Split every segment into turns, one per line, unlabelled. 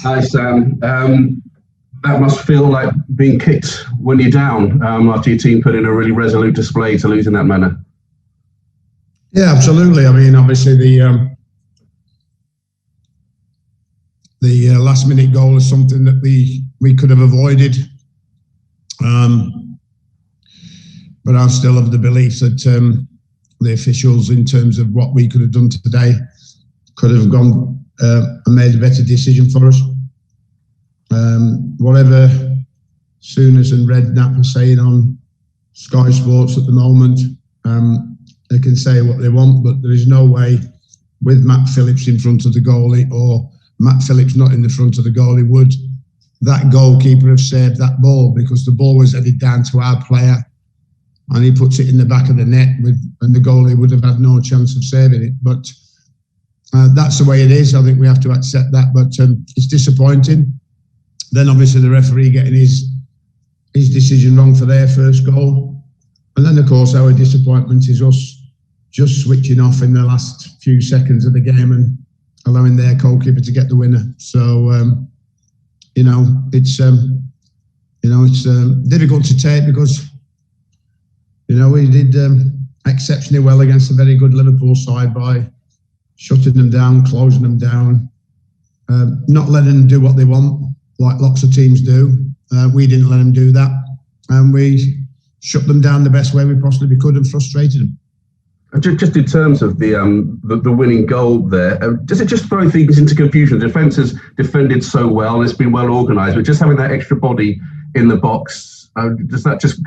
Hi, Sam. That must feel like being kicked when you're down after your team put in a really resolute display to lose in that manner.
Yeah, absolutely. I mean, obviously the last minute goal is something that we could have avoided. But I'm still of the belief that the officials, in terms of what we could have done today, could have gone and made a better decision for us. Whatever Sooners and Redknapp are saying on Sky Sports at the moment, they can say what they want, but there is no way with Matt Phillips in front of the goalie or Matt Phillips not in the front of the goalie would that goalkeeper have saved that ball, because the ball was headed down to our player and he puts it in the back of the net and the goalie would have had no chance of saving it. But that's the way it is. I think we have to accept that, but it's disappointing. Then obviously the referee getting his decision wrong for their first goal. And then of course our disappointment is us just switching off in the last few seconds of the game and allowing their goalkeeper to get the winner. So, it's difficult to take, because we did exceptionally well against a very good Liverpool side by shutting them down, closing them down, not letting them do what they want, like lots of teams do. We didn't let them do that, and we shut them down the best way we possibly could and frustrated them.
Just in terms of the winning goal there, does it just throw things into confusion? The defence has defended so well, it's been well organised, but just having that extra body in the box, does that just...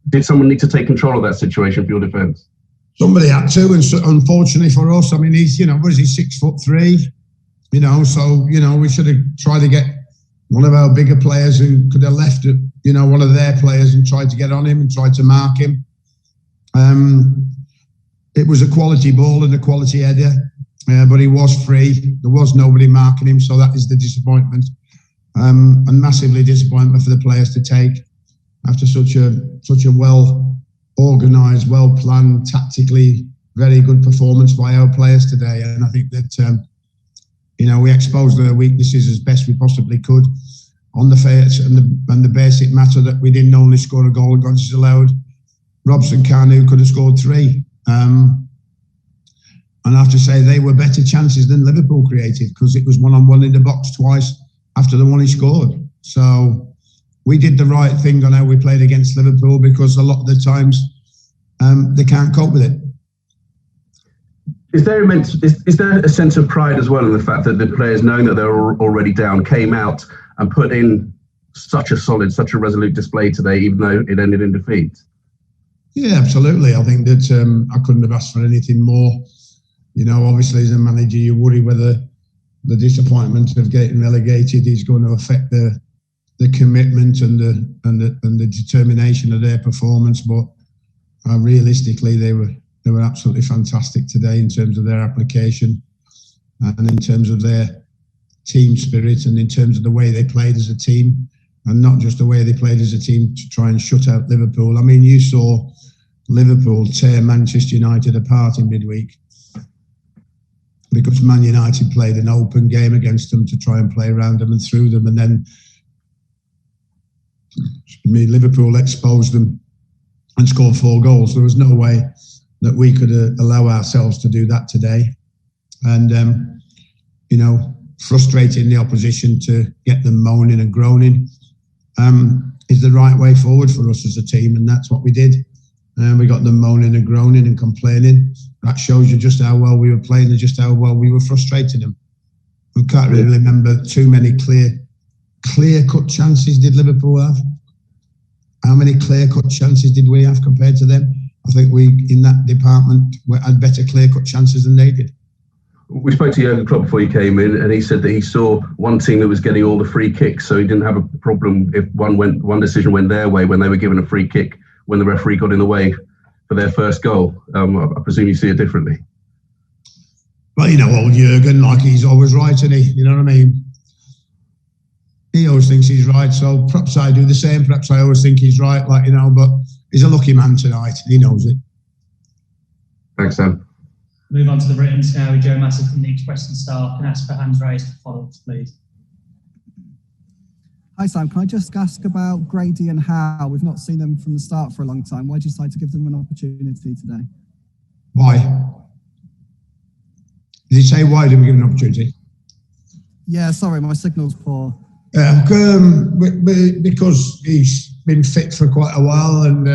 Did someone need to take control of that situation for your defence?
Somebody had to, and so, unfortunately for us, I mean, he's, what is he, 6'3", so, we should have tried to get one of our bigger players who could have left it, one of their players and tried to get on him and tried to mark him. It was a quality ball and a quality header, but he was free. There was nobody marking him, so that is the disappointment, and massively disappointment for the players to take after such a well organised, well planned, tactically very good performance by our players today. And I think that we exposed their weaknesses as best we possibly could on the face and the basic matter that we didn't only score a goal against us allowed. Robson Kanu could have scored 3. And I have to say they were better chances than Liverpool created, because it was one-on-one in the box twice after the one he scored. So we did the right thing on how we played against Liverpool, because a lot of the times they can't cope with it.
Is there a sense of pride as well in the fact that the players, knowing that they're already down, came out and put in such a resolute display today, even though it ended in defeat?
Yeah, absolutely. I think that I couldn't have asked for anything more. Obviously as a manager, you worry whether the disappointment of getting relegated is going to affect the commitment and the determination of their performance. But realistically, they were absolutely fantastic today in terms of their application and in terms of their team spirit and in terms of the way they played as a team, and not just the way they played as a team to try and shut out Liverpool. I mean, you saw Liverpool tear Manchester United apart in midweek because Man United played an open game against them to try and play around them and through them, and then Liverpool exposed them and scored 4 goals. There was no way that we could allow ourselves to do that today. And, frustrating the opposition to get them moaning and groaning is the right way forward for us as a team, and that's what we did. We got them moaning and groaning and complaining. That shows you just how well we were playing and just how well we were frustrating them. We can't really remember too many clear-cut chances did Liverpool have. How many clear-cut chances did we have compared to them? I think we, in that department, had better clear-cut chances than they did.
We spoke to Jurgen Klopp before he came in, and he said that he saw one team that was getting all the free kicks, so he didn't have a problem if one decision went their way when they were given a free kick when the referee got in the way for their first goal. I presume you see it differently.
Well, old Jurgen, he's always right, isn't he? You know what I mean? He always thinks he's right, so perhaps I do the same. Perhaps I always think he's right, but he's a lucky man tonight. He knows it.
Thanks, Sam.
Move on to the Britons now. Joe Massey from the Express and Star can ask for hands raised for follow-ups, please. Hi Sam, can I just ask about Grady and Howe? We've not seen them from the start for a long time. Why did you decide to give them an opportunity today?
Why? Did he say why did we give an opportunity?
Yeah, sorry, my signal's poor.
Because he's been fit for quite a while, and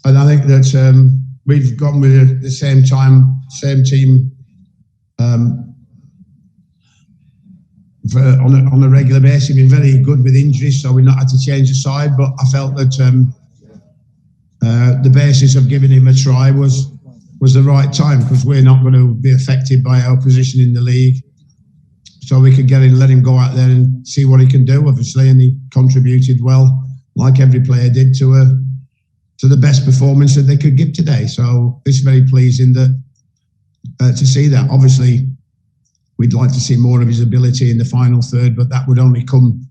I think that we've gone with the same team on a regular basis. We've been very good with injuries, so we've not had to change the side. But I felt that the basis of giving him a try was the right time, because we're not going to be affected by our position in the league. So we could let him go out there and see what he can do, obviously, and he contributed well, like every player did, to the best performance that they could give today. So it's very pleasing that to see that. Obviously, we'd like to see more of his ability in the final third, but that would only come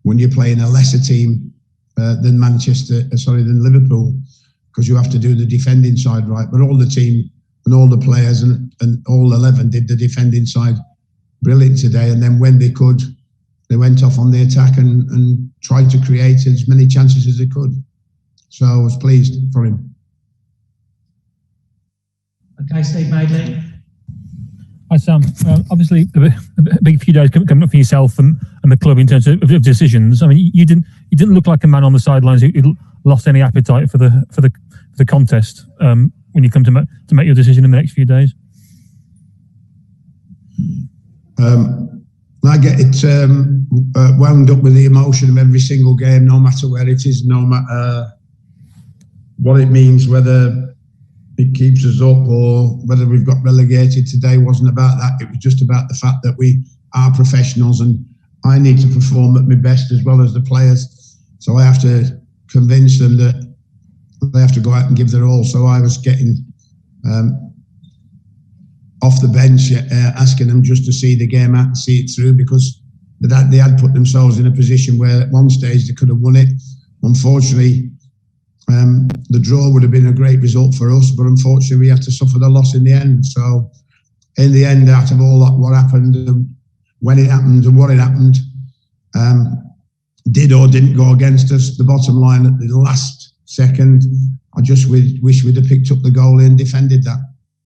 when you're playing a lesser team than Liverpool, because you have to do the defending side right. But all the team and all the players and all 11 did the defending side brilliant today, and then when they could, they went off on the attack and tried to create as many chances as they could. So I was pleased for him.
Okay, Steve Madeley.
Hi Sam. Obviously, a big few days coming up for yourself and the club in terms of decisions. I mean, you didn't look like a man on the sidelines who lost any appetite for the contest when you come to make your decision in the next few days.
I get it wound up with the emotion of every single game, no matter where it is, no matter what it means, whether it keeps us up or whether we've got relegated. Today wasn't about that. It was just about the fact that we are professionals and I need to perform at my best as well as the players. So I have to convince them that they have to go out and give their all. So I was getting off the bench, asking them just to see the game out and see it through, because they had put themselves in a position where at one stage they could have won it. Unfortunately, the draw would have been a great result for us, but unfortunately we had to suffer the loss in the end. So in the end, out of all that, what happened, when it happened and what it happened, did or didn't go against us, the bottom line at the last second, I just wish we'd have picked up the goal and defended that.